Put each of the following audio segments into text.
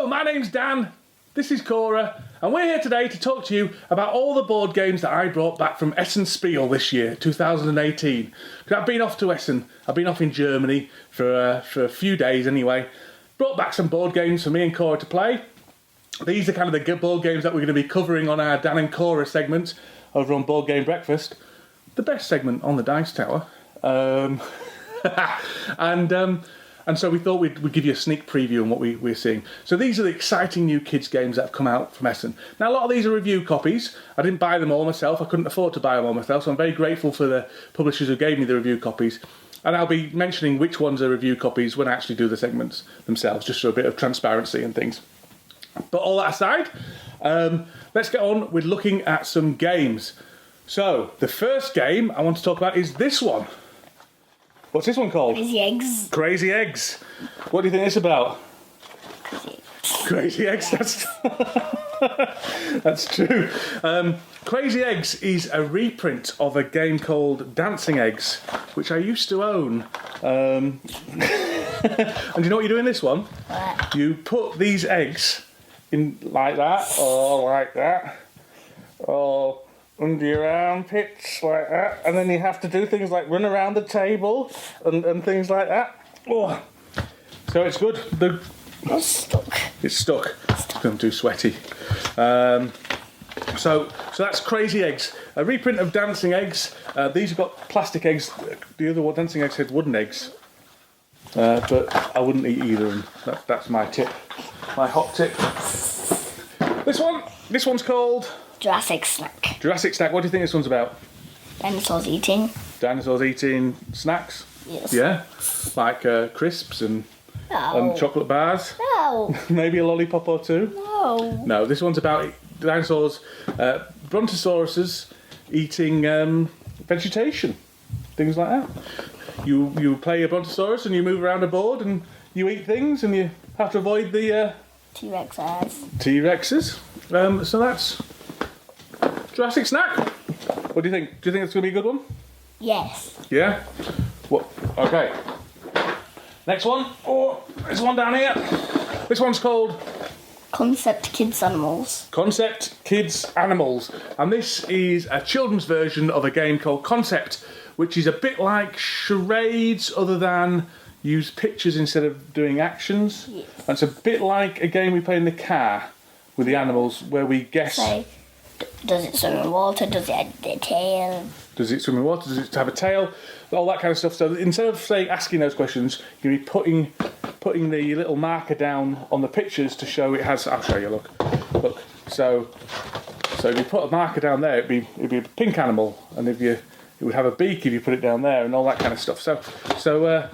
My name's Dan, this is Cora, and we're here today to talk to you about all the board games that I brought back from Essen Spiel this year, 2018. Because I've been off to Essen, I've been off in Germany for a few days anyway. Brought back some board games for me and Cora to play. These are kind of the board games that we're going to be covering on our Dan and Cora segment over on Board Game Breakfast. The best segment on the Dice Tower. And so we thought we'd give you a sneak preview on what we're seeing. So these are the exciting new kids' games that have come out from Essen. Now, a lot of these are review copies. I didn't buy them all myself. I couldn't afford to buy them all myself, so I'm very grateful for the publishers who gave me the review copies. And I'll be mentioning which ones are review copies when I actually do the segments themselves, just for a bit of transparency and things. But all that aside, let's get on with looking at some games. So, the first game I want to talk about is this one. What's this one called? Crazy Eggs. Crazy Eggs. What do you think it's about? Crazy Eggs. Crazy Eggs, that's true. Crazy Eggs is a reprint of a game called Dancing Eggs, which I used to own. And you know what you do in this one? What? You put these eggs in like that, or like that, or under your armpits like that, and then you have to do things like run around the table and things like that. Oh. So it's good. It's stuck. It's stuck. I'm too sweaty. So that's Crazy Eggs. A reprint of Dancing Eggs. These have got plastic eggs. The other one, Dancing Eggs, had wooden eggs. But I wouldn't eat either, and that's my tip. My hot tip. This one's called Jurassic Snack. Jurassic Snack. What do you think this one's about? Dinosaurs eating. Dinosaurs eating snacks? Yes. Yeah? Like crisps and No. chocolate bars? No. Maybe a lollipop or two? No. No, this one's about dinosaurs, brontosauruses eating vegetation. Things like that. You play a brontosaurus and you move around a board and you eat things and you have to avoid the T-Rexes. So that's Jurassic Snack. What do you think? Do you think it's going to be a good one? Yes. Yeah? What? Okay. Next one. Oh, there's one down here. This one's called Concept Kids Animals. Concept Kids Animals. And this is a children's version of a game called Concept, which is a bit like charades other than use pictures instead of doing actions. Yes. And it's a bit like a game we play in the car with the animals where we guess... So, does it swim in water? Does it have a tail? Does it swim in water? Does it have a tail? All that kind of stuff. So instead of asking those questions, you'll be putting the little marker down on the pictures to show it has... I'll show you, look. So if you put a marker down there, it'd be a pink animal, and it would have a beak if you put it down there, and all that kind of stuff. So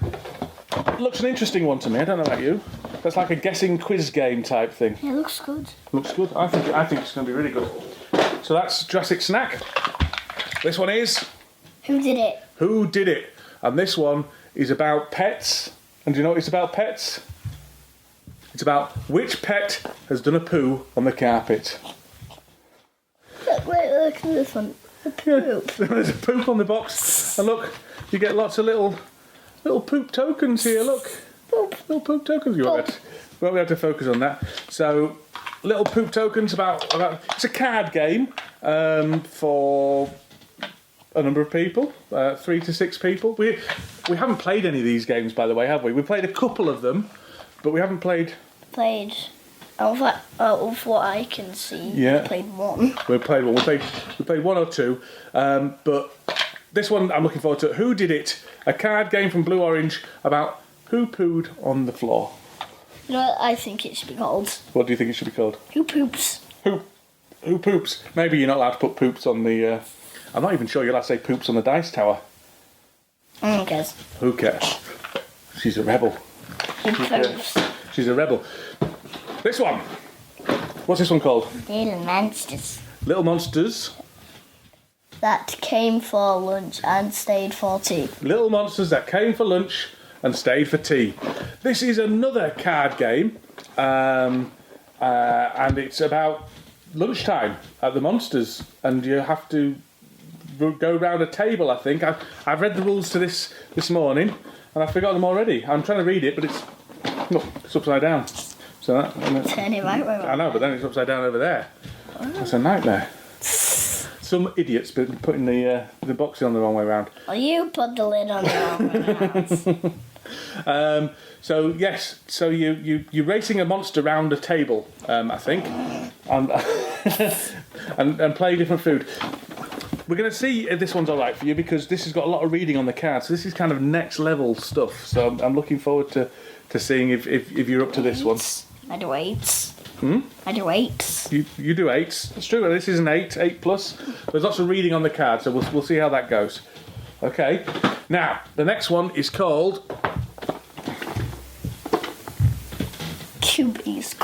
looks an interesting one to me. I don't know about you. That's like a guessing quiz game type thing. It looks good. Looks good. I think it's going to be really good. So that's Jurassic Snack. This one is... Who Did It? Who Did It? And this one is about pets. And do you know what it's about pets? It's about which pet has done a poo on the carpet. Look at this one. The poop. There's a poop on the box. And look, you get lots of little poop tokens here, look. Poop. Little poop tokens. You won't be able to focus on that. So, little poop tokens about it's a card game for a number of people, 3 to 6 people. We haven't played any of these games, by the way, have we? We played a couple of them, but we haven't played... Out of what I can see, Yeah. we played one. We played one. We played one or two, but this one I'm looking forward to. Who Did It? A card game from Blue Orange about who pooed on the floor. You know what I think it should be called? What do you think it should be called? Who Poops? Who poops? Maybe you're not allowed to put poops on the... I'm not even sure you're allowed to say poops on the dice tower. Who cares? Who cares? She's a rebel. Who Poops? She's a rebel. This one. What's this one called? Little monsters. Little Monsters. That came for lunch and stayed for tea. Little Monsters that came for lunch and stayed for tea. This is another card game, and and it's about lunchtime at the Monsters, and you have to go round a table. I think I've read the rules to this morning, and I've forgotten them already. I'm trying to read it, but it's upside down. So Turn it right way around. I know, but then it's upside down over there. That's a nightmare. Some idiot's been putting the boxing on the wrong way around. Well, you put the lid on the wrong way. So yes, so you're racing a monster round a table, I think, and play different food. We're going to see if this one's all right for you, because this has got a lot of reading on the card. So this is kind of next level stuff. So I'm looking forward to seeing if you're up to this one. I do 8s. I do 8s. You do 8s. It's true. This is an 8 plus. There's lots of reading on the card, so we'll see how that goes. Okay. Now the next one is called Cubies.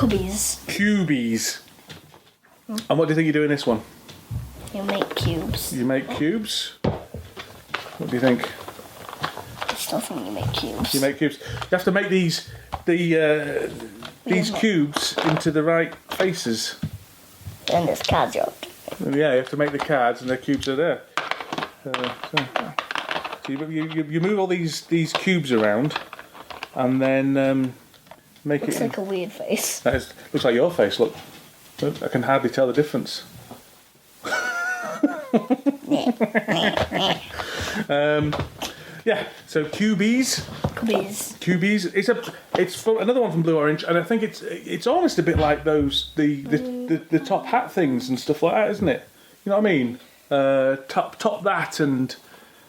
Cubies. And what do you think you do in this one? You make cubes. You make cubes. What do you think? I still think you make cubes. You make cubes. You have to make these cubes into the right faces. And this card's your. And yeah, you have to make the cards, and the cubes are there. So you move all these cubes around, and then make Looks it. like a weird face. Looks like your face. Look, I can hardly tell the difference. Yeah. So Cubies. It's from another one from Blue Orange, and I think it's almost a bit like those the top hat things and stuff like that, isn't it? You know what I mean? Top that, and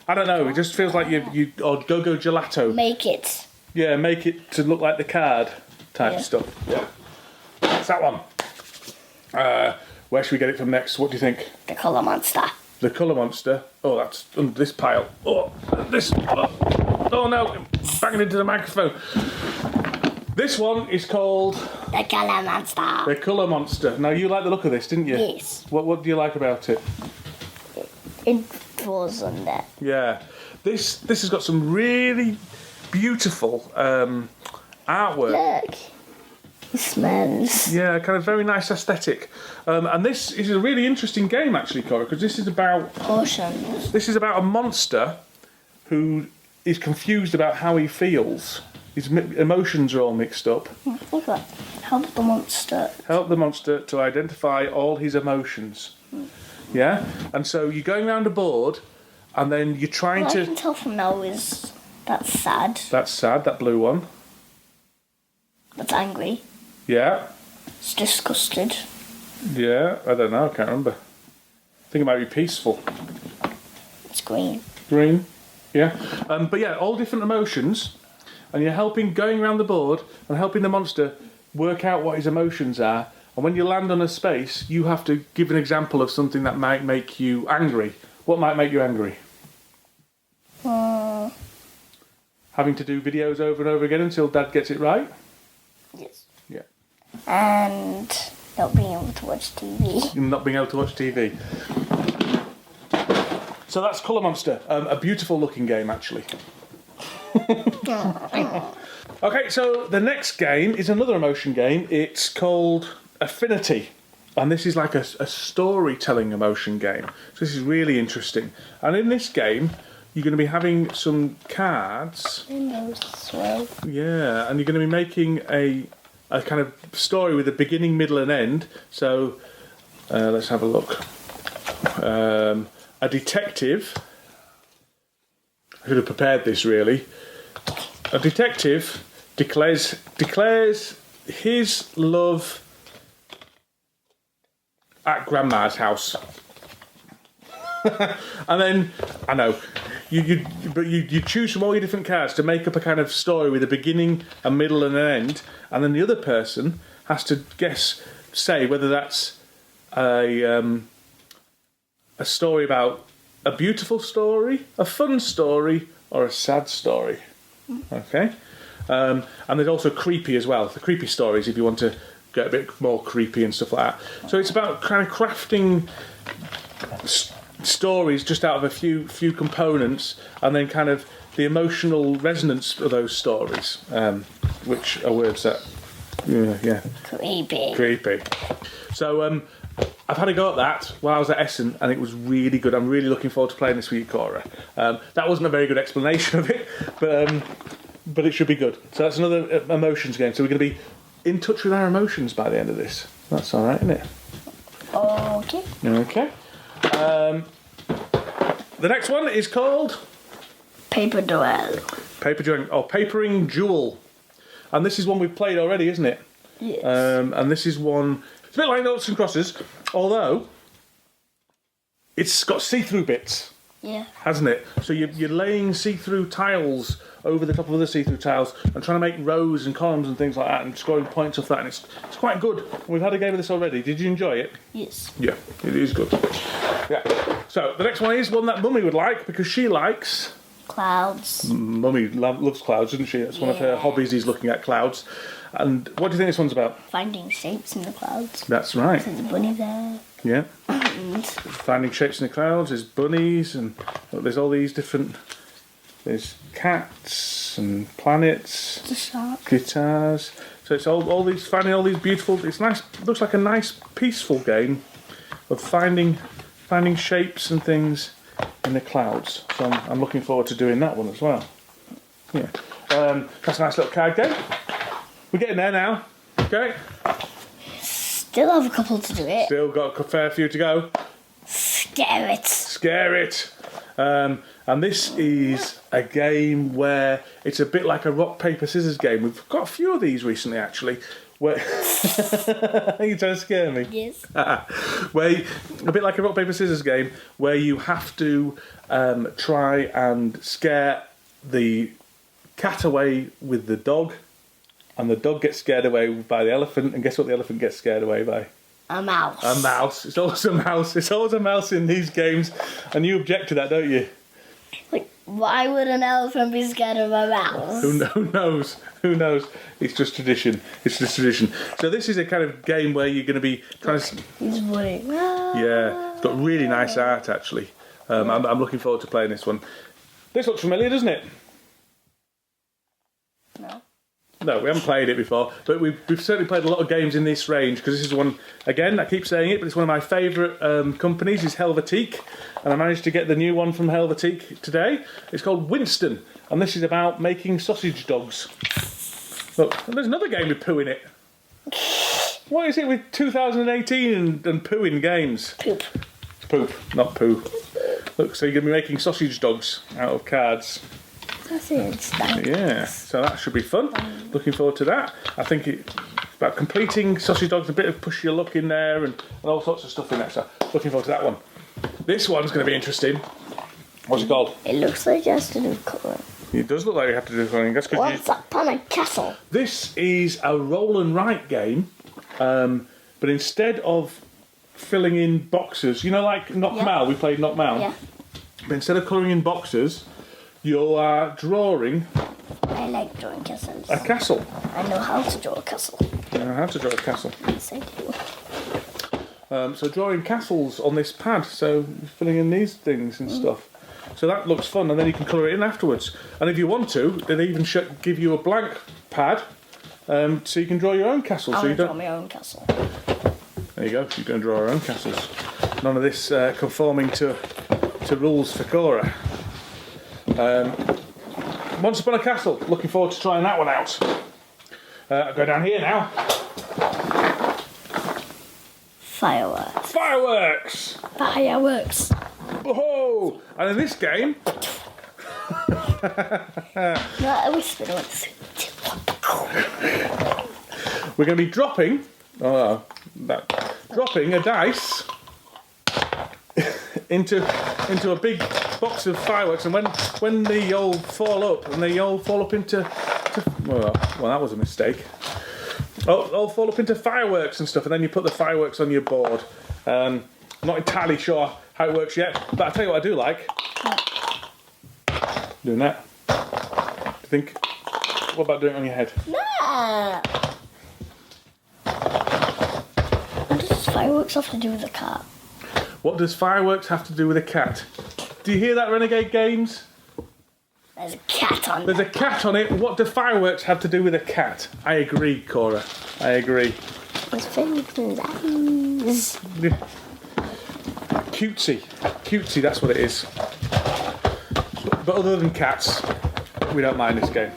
I don't know. It just feels like you or Go-Go Gelato. Make it. Yeah, make it to look like the card type of stuff. Yeah. That's that one. Where should we get it from next? What do you think? The Colour Monster. The Colour Monster. Oh, that's under this pile. Oh, this. Oh no, I'm banging into the microphone. This one is called The Colour Monster. The Colour Monster. Now, you like the look of this, didn't you? Yes. What do you like about it? It falls on there. Yeah. This has got some really beautiful artwork. Look. It smells. Yeah, kind of very nice aesthetic. And this is a really interesting game, actually, Cora, because this is about Potions. This is about a monster who is confused about how he feels. His emotions are all mixed up. Look at that. Help the monster. Help the monster to identify all his emotions. Yeah? And so you're going around a board, and then you're trying What to... I can tell from now is that's sad. That's sad, that blue one. That's angry. Yeah. It's disgusted. Yeah, I don't know, I can't remember. I think it might be peaceful. It's green. Green. Yeah. But yeah, all different emotions, and you're going around the board and helping the monster work out what his emotions are. And when you land on a space, you have to give an example of something that might make you angry. What might make you angry? Having to do videos over and over again until Dad gets it right? Yes. Yeah. And not being able to watch TV. Not being able to watch TV. So that's Colour Monster. A beautiful looking game, actually. Okay, so the next game is another emotion game. It's called Affinity. And this is like a storytelling emotion game. So this is really interesting. And in this game, you're going to be having some cards. Yeah, and you're going to be making a kind of story with a beginning, middle and end. So let's have a look. A detective. I should have prepared this, really. A detective declares his love at Grandma's house. And then, I know, you choose from all your different cards to make up a kind of story with a beginning, a middle and an end, and then the other person has to say whether that's a story about a beautiful story, a fun story, or a sad story. Okay? And there's also creepy as well. The creepy stories, if you want to get a bit more creepy and stuff like that. So it's about kind of crafting stories just out of a few components, and then kind of the emotional resonance of those stories, which are words that Yeah. Creepy. So I've had a go at that while I was at Essen, and it was really good. I'm really looking forward to playing this with you, Cora. That wasn't a very good explanation of it, but it should be good. So that's another emotions game. So we're going to be in touch with our emotions by the end of this. That's all right, isn't it? Okay. Okay. The next one is called Paper Duel. Papering Duel. And this is one we've played already, isn't it? Yes. And this is one... It's a bit like Noughts and Crosses, although it's got see-through bits. Yeah. Hasn't it? So you're laying see-through tiles over the top of other see-through tiles and trying to make rows and columns and things like that and scoring points off that, and it's quite good. We've had a game of this already. Did you enjoy it? Yes. Yeah, it is good. Yeah. So the next one is one that Mummy would like because she likes... Clouds. Mummy loves clouds, doesn't she? That's one of her hobbies, is looking at clouds. And what do you think this one's about? Finding shapes in the clouds. That's right. There's a bunny there. Yeah. And Finding shapes in the clouds, there's bunnies, and there's all these different... There's cats and planets, the shark. guitars. So it's all these, finding all these beautiful... It's nice, looks like a nice, peaceful game of finding shapes and things in the clouds. So I'm looking forward to doing that one as well. Yeah. That's a nice little card game. We're getting there now. Okay. Still have a couple to do it. Still got a fair few to go. Scare it. Scare it. And this is a game where it's a bit like a rock, paper, scissors game. We've got a few of these recently, actually. Where are you trying to scare me? Yes. Where a bit like a rock, paper, scissors game where you have to try and scare the cat away with the dog, and the dog gets scared away by the elephant, and guess what the elephant gets scared away by? A mouse. A mouse. It's always a mouse. It's always a mouse in these games, and you object to that, don't you? Like, why would an elephant be scared of a mouse? Who knows? Who knows? It's just tradition. It's just tradition. So this is a kind of game where you're going to be trying to... He's running. Yeah, it's got really nice art, actually. I'm looking forward to playing this one. This looks familiar, doesn't it? No. No, we haven't played it before, but we've certainly played a lot of games in this range, because this is one, again, I keep saying it, but it's one of my favourite companies, is Helvetique, and I managed to get the new one from Helvetique today. It's called Winston, and this is about making sausage dogs. Look, and there's another game with poo in it. What is it with 2018 and poo in games? Poop. It's poop, not poo. Look, so you're going to be making sausage dogs out of cards. That's it. Yeah, so that should be fun. Looking forward to that. I think it's about completing sausage dogs, a bit of push your luck in there, and all sorts of stuff in there. So looking forward to that one. This one's going to be interesting. What's it called? It looks like it has to do with colouring. It does look like you have to do something. That's What's that on a castle? This is a roll and write game, but instead of filling in boxes, you know, like Knock Mal, we played Knock Mal. Yeah. But instead of colouring in boxes, you are drawing I like drawing castles. a castle. I know how to draw a castle. You know how to draw a castle. Yes, I do. So drawing castles on this pad, so filling in these things and stuff. So that looks fun, and then you can colour it in afterwards. And if you want to, they even give you a blank pad, so you can draw your own castle. I So you want to draw don't. my own castle. There you go. You're going to draw our own castles. None of this conforming to rules for Cora. Once Upon a Castle. Looking forward to trying that one out. I'll go down here now. Fireworks. Fireworks! Fireworks. Whoa! And in this game, No, I whisper once. we're going to be dropping a dice into a big box of fireworks, and when they all fall up, into well, that was a mistake. All fall up into fireworks and stuff, and then you put the fireworks on your board. I'm not entirely sure how it works yet, but I'll tell you what I do like. Doing that. Do you think? What about doing it on your head? No. What does fireworks have to do with the cat? What does fireworks have to do with a cat? Do you hear that, Renegade Games? There's a cat on There's a cat on it. What do fireworks have to do with a cat? I agree, Cora. I agree. It's friendliest. Cutesy, that's what it is. But other than cats, we don't mind this game.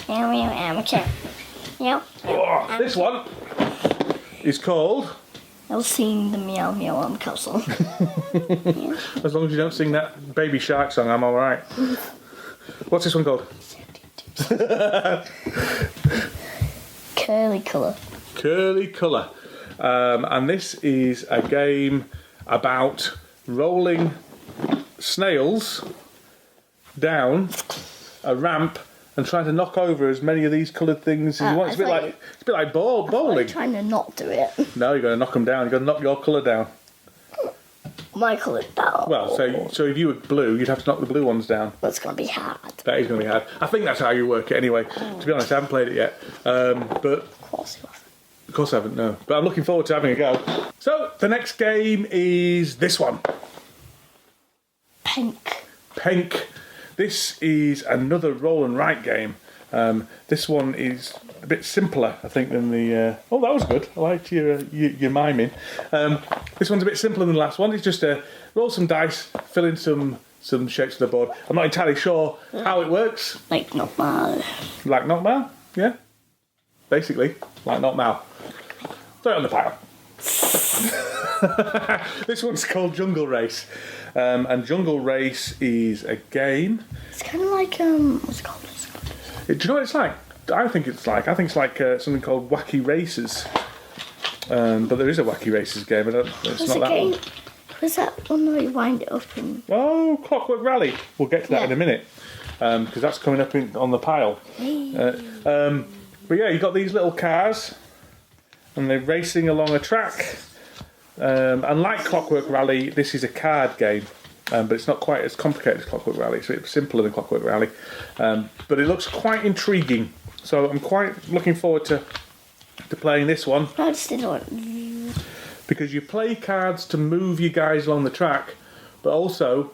I'm a cat. Oh, this one is called... I'll sing the meow meow I'm castle. As long as you don't sing that Baby Shark song, I'm alright. What's this one called? Curly colour. Curly Kuller. And this is a game about rolling snails down a ramp and trying to knock over as many of these coloured things as you want. It's a bit like bowling. I'm trying to not do it. No, you've got to knock them down. You've got to knock your colour down. My colour down. Well, so if you were blue, you'd have to knock the blue ones down. That's going to be hard. That is going to be hard. I think that's how you work it anyway. To be honest, I haven't played it yet. But Of course you have. of course I haven't, no. But I'm looking forward to having a go. So, the next game is this one. Pink. This is another roll and write game. This one is a bit simpler, I think, than the... Oh, that was good. I liked your miming. This one's a bit simpler than the last one. It's just roll some dice, fill in some shapes of the board. I'm not entirely sure how it works. Like normal. Like Knockmouth? Yeah. Basically, like Knockmouth. Throw it on the pile. This one's called Jungle Race. And Jungle Race is a game. It's kind of like, what's it called? Do you know what it's like? I think it's like something called Wacky Races. But there is a Wacky Races game. It's not that one. What's that one where you wind it up and... Oh, Clockwork Rally. We'll get to that in a minute. Because that's coming up on the pile. But yeah, you've got these little cars. And they're racing along a track. And like Clockwork Rally, this is a card game. But it's not quite as complicated as Clockwork Rally, so it's simpler than Clockwork Rally. But it looks quite intriguing. So I'm quite looking forward to playing this one. I just didn't want... Because you play cards to move you guys along the track, but also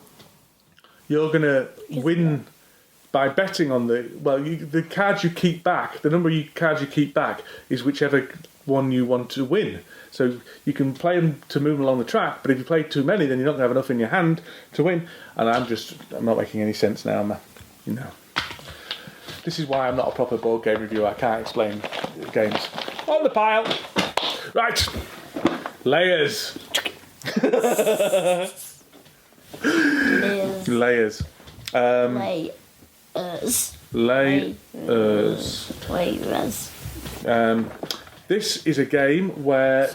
you're going to win by betting on the cards you keep back. The number of cards you keep back is whichever one you want to win. So you can play them to move along the track, but if you play too many, then you're not going to have enough in your hand to win. And I'm not making any sense now, This is why I'm not a proper board game reviewer. I can't explain games. On the pile. Right. Layers. Layers. This is a game where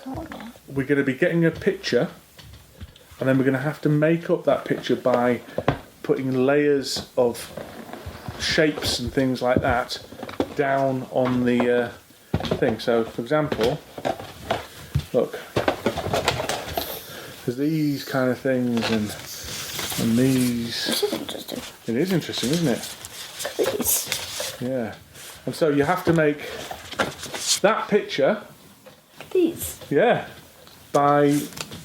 we're going to be getting a picture, and then we're going to have to make up that picture by putting layers of shapes and things like that down on the thing. So, for example, look, there's these kind of things and these. This is interesting. It is interesting, isn't it? Please. Yeah. And so you have to make that picture. These. Yeah. By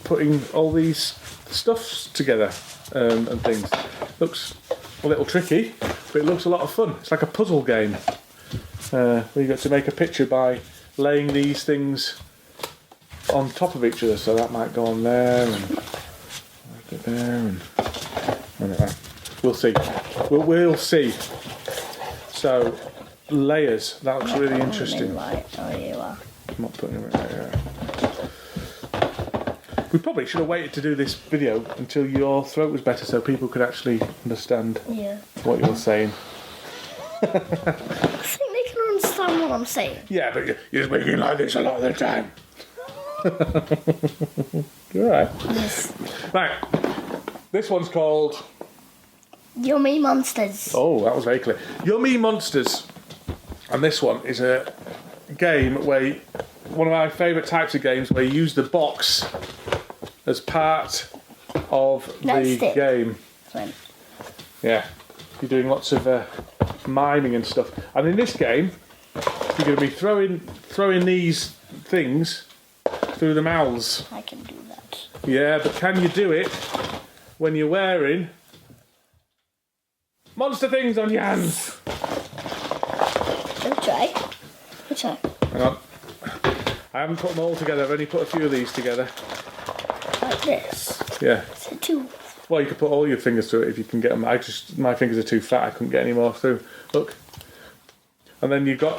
putting all these stuffs together and things. Looks a little tricky, but it looks a lot of fun. It's like a puzzle game where you got to make a picture by laying these things on top of each other. So that might go on there and there and we'll see. We'll see. So layers. That looks really interesting. Right. Oh, you are. I'm not putting it right there. We probably should have waited to do this video until your throat was better so people could actually understand what you're saying. I think they can understand what I'm saying. Yeah, but you're speaking like this a lot of the time. You're right. Yes. Right. This one's called... Yummy Monsters. Oh, that was very clear. Yummy Monsters. And this one is a game where... One of my favourite types of games where you use the box as part of the game. Right. Yeah, you're doing lots of miming and stuff. And in this game, you're going to be throwing these things through the mouths. I can do that. Yeah, but can you do it when you're wearing monster things on your hands? Don't try. So, Hang on. I haven't put them all together. I've only put a few of these together. like this. Yeah. So 2. Well, you could put all your fingers through it if you can get them. My fingers are too fat. I couldn't get any more through. Look. And then you've got.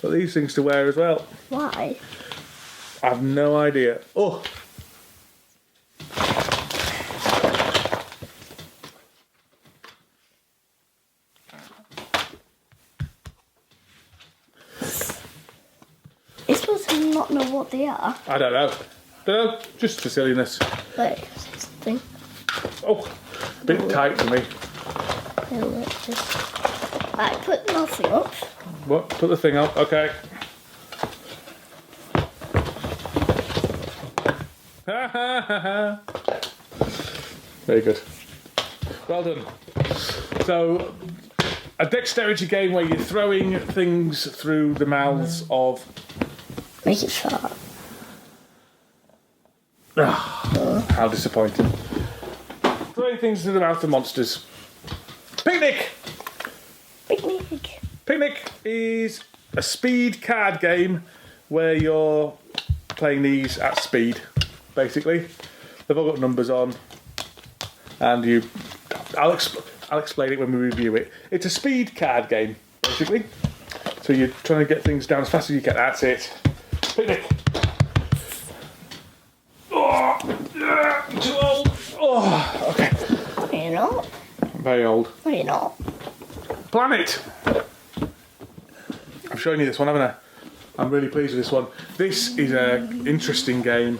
Got these things to wear as well. Why? I have no idea. Oh. You're supposed to not know what they are. I don't know. Just for silliness. Wait, something. Oh, a bit tight for me. Right, put nothing up. What? Put the thing up. Okay. Very good. Well done. So, a dexterity game where you're throwing things through the mouths of. Make it sharp. How disappointing. Throwing things through the mouth of monsters. Picnic! Picnic. Picnic is a speed card game where you're playing these at speed, basically. They've all got numbers on, and I'll explain it when we review it. It's a speed card game, basically. So you're trying to get things down as fast as you can. That's it. Picnic. Oh, yeah, I'm too old. Oh, okay. No, you're not. I'm very old. No, you're not. Planet. I've shown you this one, haven't I? I'm really pleased with this one. This is an interesting game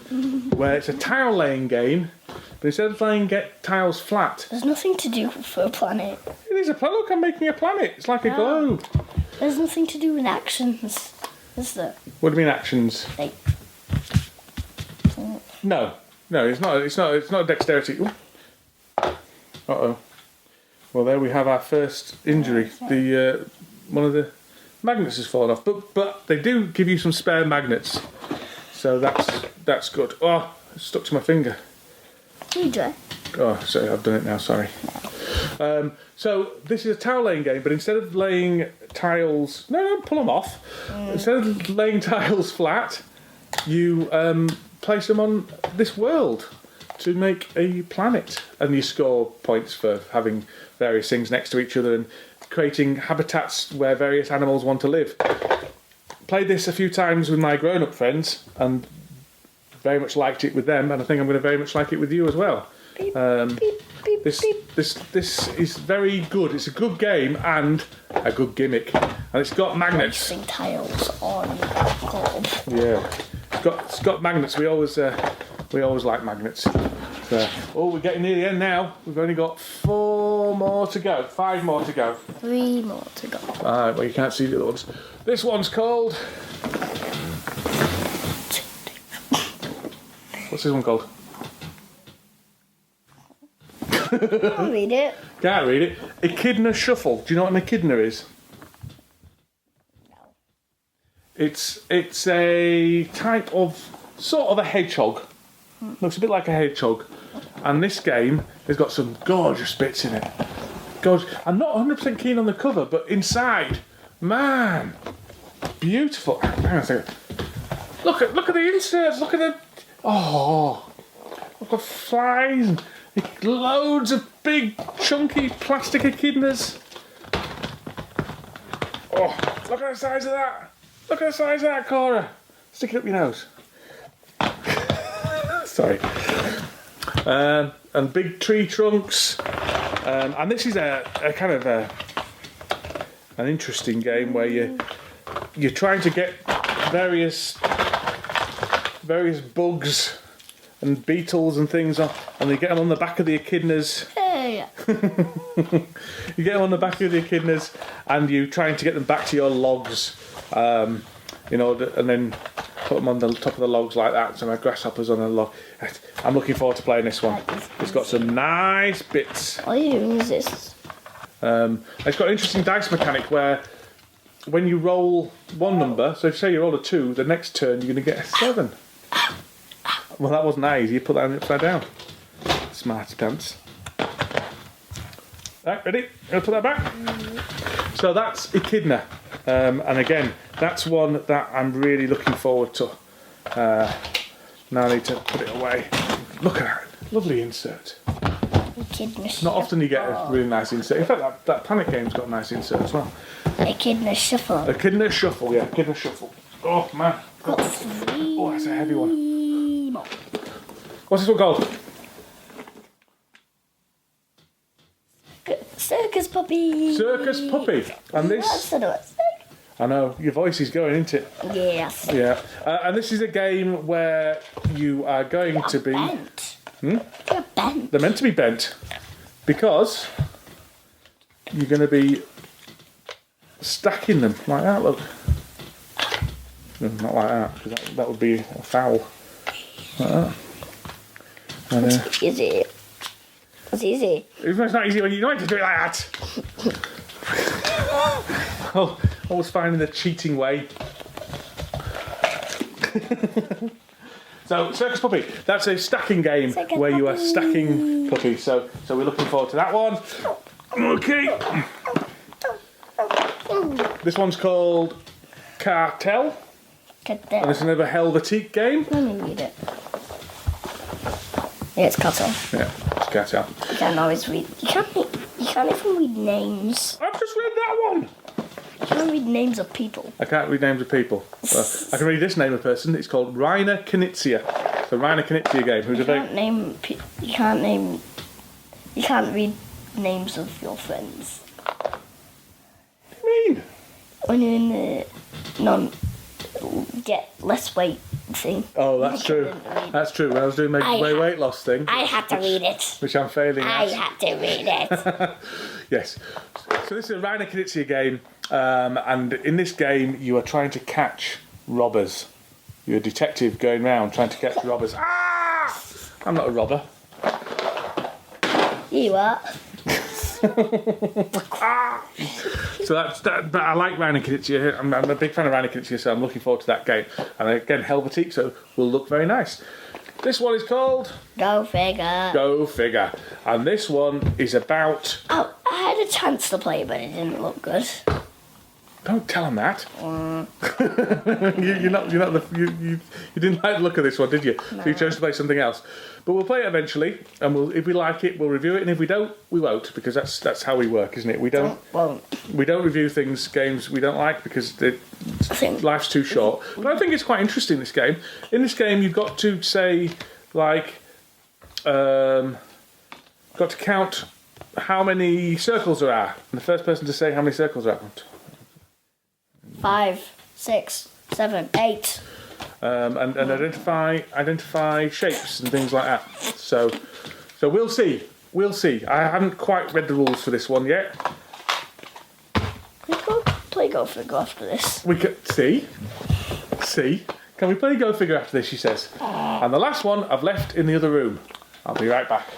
where it's a tile laying game, but instead of laying tiles flat, There's nothing to do for a planet. it is a planet. Look, I'm making a planet. It's like a globe. There's nothing to do with actions, is there? What do you mean actions? Like, No, it's not. It's not a dexterity. Uh-oh. Well, there we have our first injury. The one of the magnets has fallen off, but they do give you some spare magnets, so that's good. Oh, it's stuck to my finger. DJ. Oh, sorry, I've done it now. Sorry. So this is a tile laying game, but instead of laying tiles, no, don't pull them off. Instead of laying tiles flat, you place them on this world to make a planet, and you score points for having various things next to each other and creating habitats where various animals want to live. Played this a few times with my grown-up friends and very much liked it with them, and I think I'm going to very much like it with you as well. This is very good. It's a good game and a good gimmick, and it's got magnets. Placing tiles on gold. Yeah, it's got magnets. We always like magnets. So, we're getting near the end now. We've only got 4 more to go. 5 more to go. 3 more to go. Alright, well you can't see the other ones. This one's called. What's this one called? I'll read it. Can't read it. Echidna Shuffle. Do you know what an echidna is? No. It's a type of sort of a hedgehog. Looks a bit like a hedgehog. And this game has got some gorgeous bits in it. I'm not 100% keen on the cover, but inside, man, beautiful. Hang on a second. Look at the inserts. Look at the look at flies. Loads of big, chunky plastic echidnas. Oh, look at the size of that. Look at the size of that, Cora. Stick it up your nose. Sorry. And big tree trunks. And this is a kind of an interesting game where you're trying to get various bugs and beetles and things on, and you get them on the back of the echidnas. Hey. You get them on the back of the echidnas, and you're trying to get them back to your logs, and then put them on the top of the logs like that. So my grasshopper's on a log. I'm looking forward to playing this one. It's got some nice bits. All you use this. It's got an interesting dice mechanic where when you roll one number, so say you roll a 2, the next turn you're going to get a 7. Well, that wasn't that easy. You put that upside down. Smarty pants. Right, ready? Gonna put that back. So that's Echidna, and again, that's one that I'm really looking forward to. Now I need to put it away. Look at that, lovely insert. Echidna Not often you get a really nice insert. In fact, that Panic game's got a nice insert as well. Echidna Shuffle. Echidna Shuffle, yeah, Echidna Shuffle. Oh man. Got 3. Oh, that's a heavy one. More. What's this one called? Circus Puppy. Circus Puppy. And this, I know, your voice is going, isn't it? Yes. Yeah. And this is a game where you are going to be... Bent. They're bent. They're meant to be bent because you're going to be stacking them like that, look. No, not like that, because that would be a foul. Like that. And, It's easy. It's easy. it's not easy when you know how to do it like that. Oh, always finding the cheating way. So, Circus Puppy, that's a stacking game where you are stacking puppies. So we're looking forward to that one. Okay. This one's called Cartel. And it's another Helvetique game. Let me read it. Yeah, it's Cartel. Yeah, it's Cartel. You can't always read. You can't even read names. I've just read that one. You can't read names of people. I can't read names of people. Well, I can read this name of person. It's called Rainer Knizia. It's a Rainer Knizia game. Who's You a very... can't name. You can't read names of your friends. What do you mean? When you're in the get less weight thing. Oh, that's true. That's true. When I was doing my weight loss thing, I had to read it. which I'm failing I at. had to read it. Yes. So this is a Rainer Knizia game, and in this game you are trying to catch robbers. You're a detective going around trying to catch robbers. Ah! I'm not a robber. You are. So that's that. But I like Rainer Knizia. I'm a big fan of Rainer Knizia, so I'm looking forward to that game. And again, Helvetique, so will look very nice. This one is called Go figure. Go Figure, and this one is about. Oh, I had a chance to play, but it didn't look good. Don't tell him that. you didn't like the look of this one, did you? No. So you chose to play something else. But we'll play it eventually, and if we like it, we'll review it, and if we don't, we won't, because that's how we work, isn't it? We don't review games we don't like because life's too short. But I think it's quite interesting, this game. In this game, you've got to say got to count how many circles there are, and the first person to say how many circles there are. 5, 6, 7, 8. And identify shapes and things like that. So we'll see. I haven't quite read the rules for this one yet. We can play Go Figure after this. We can see. Can we play Go Figure after this? She says. And the last one I've left in the other room. I'll be right back.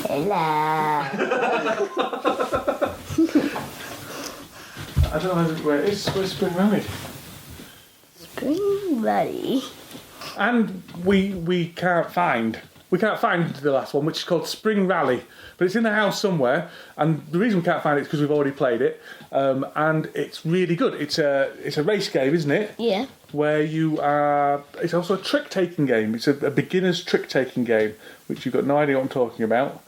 Hello. I don't know where it is. Where's Spring Rally? Spring Rally. And we can't find the last one, which is called Spring Rally, but it's in the house somewhere. And the reason we can't find it is because we've already played it, and it's really good. It's a race game, isn't it? Yeah. Where you are. It's also a trick taking game. It's a beginner's trick taking game, which you've got no idea what I'm talking about.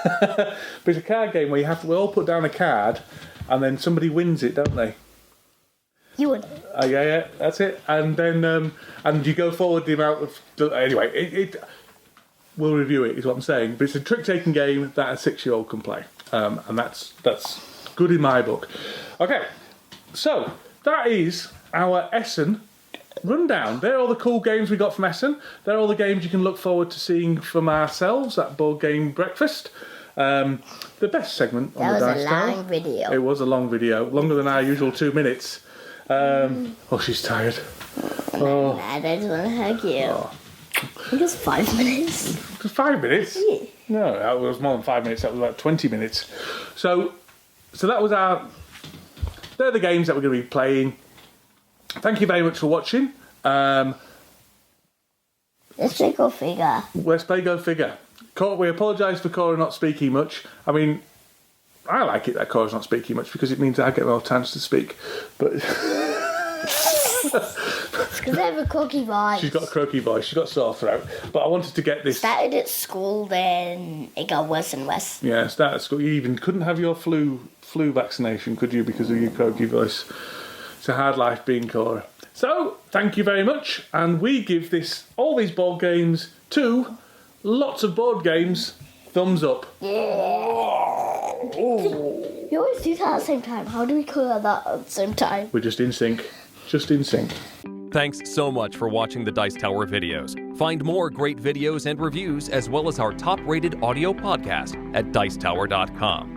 But it's a card game where we all put down a card, and then somebody wins it, don't they? You win. Yeah, that's it. And then and you go forward the amount of. Anyway, we'll review it. Is what I'm saying. But it's a trick-taking game that a 6-year-old can play, and that's good in my book. Okay, so that is our Essen rundown. They're all the cool games we got from Essen. They're all the games you can look forward to seeing from ourselves at Board Game Breakfast. The best segment on the Dice Tower. That was a long video. It was a long video, longer than our usual 2 minutes. Oh, she's tired. Oh. I just want to hug you. Oh. I think it's 5 minutes. 5 minutes? Yeah. No, that was more than 5 minutes. That was like 20 minutes. So that was they're the games that we're going to be playing. thank you very much for watching. Let's play Go Figure. Let's play Go Figure. We apologise for Cora not speaking much. I mean, I like it that Cora's not speaking much because it means I get more chance to speak. But It's because I have a croaky voice. she's got a croaky voice. She's got a sore throat. But I wanted to get this. Started at school, then it got worse and worse. Yeah, started at school. You even couldn't have your flu vaccination, could you, because of your croaky voice? It's a hard life being Cora. So, thank you very much. And we give all these board games to lots of board games. Thumbs up. You always do that at the same time. How do we colour that at the same time? We're just in sync. Just in sync. Thanks so much for watching the Dice Tower videos. Find more great videos and reviews as well as our top-rated audio podcast at dicetower.com.